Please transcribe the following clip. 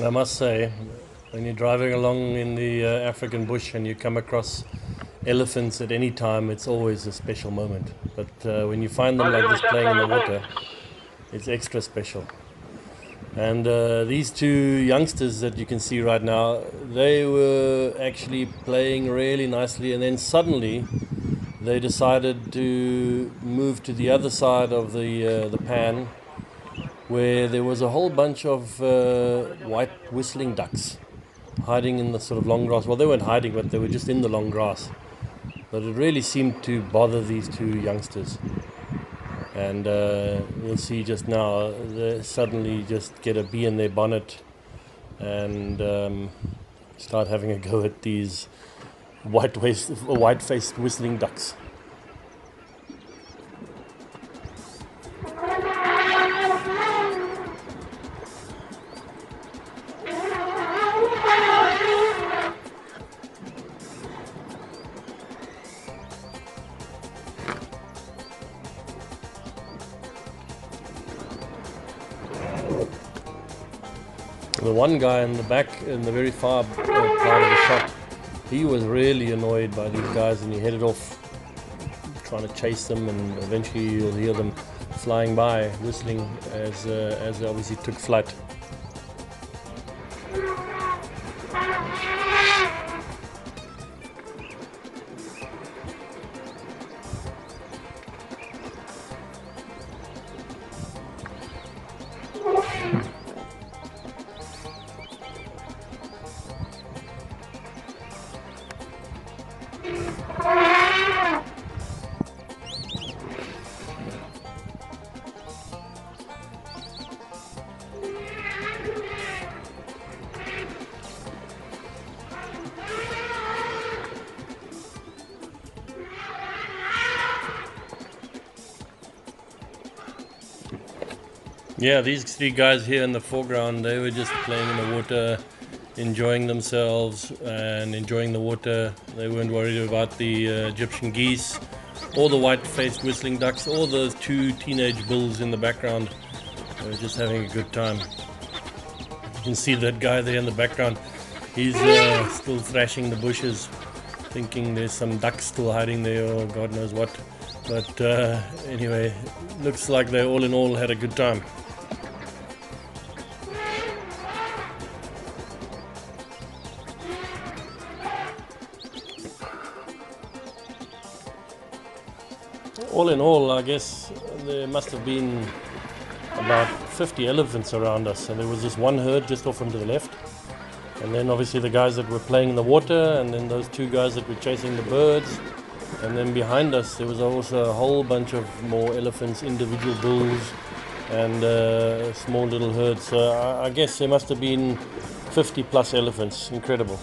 I must say, when you're driving along in the African bush and you come across elephants at any time, it's always a special moment. But when you find them like this playing in the water, it's extra special. And these two youngsters that you can see right now, they were actually playing really nicely, and then suddenly they decided to move to the other side of the pan, where there was a whole bunch of white whistling ducks hiding in the sort of long grass. Well, they weren't hiding, but they were just in the long grass. But it really seemed to bother these two youngsters. And you'll see just now, they suddenly just get a bee in their bonnet and start having a go at these white-faced whistling ducks. The one guy in the back, in the very far part of the shot, he was really annoyed by these guys, and he headed off trying to chase them, and eventually you'll hear them flying by, whistling as they obviously took flight. Yeah, these three guys here in the foreground, they were just playing in the water, enjoying themselves and enjoying the water. They weren't worried about the Egyptian geese or the white-faced whistling ducks or those two teenage bulls in the background. They were just having a good time. You can see that guy there in the background. He's still thrashing the bushes, thinking there's some ducks still hiding there or God knows what. But anyway, looks like they all in all had a good time. All in all, I guess there must have been about 50 elephants around us, and there was this one herd just off to the left, and then obviously the guys that were playing in the water, and then those two guys that were chasing the birds, and then behind us there was also a whole bunch of more elephants, individual bulls, and small little herds. So I guess there must have been 50 plus elephants. Incredible.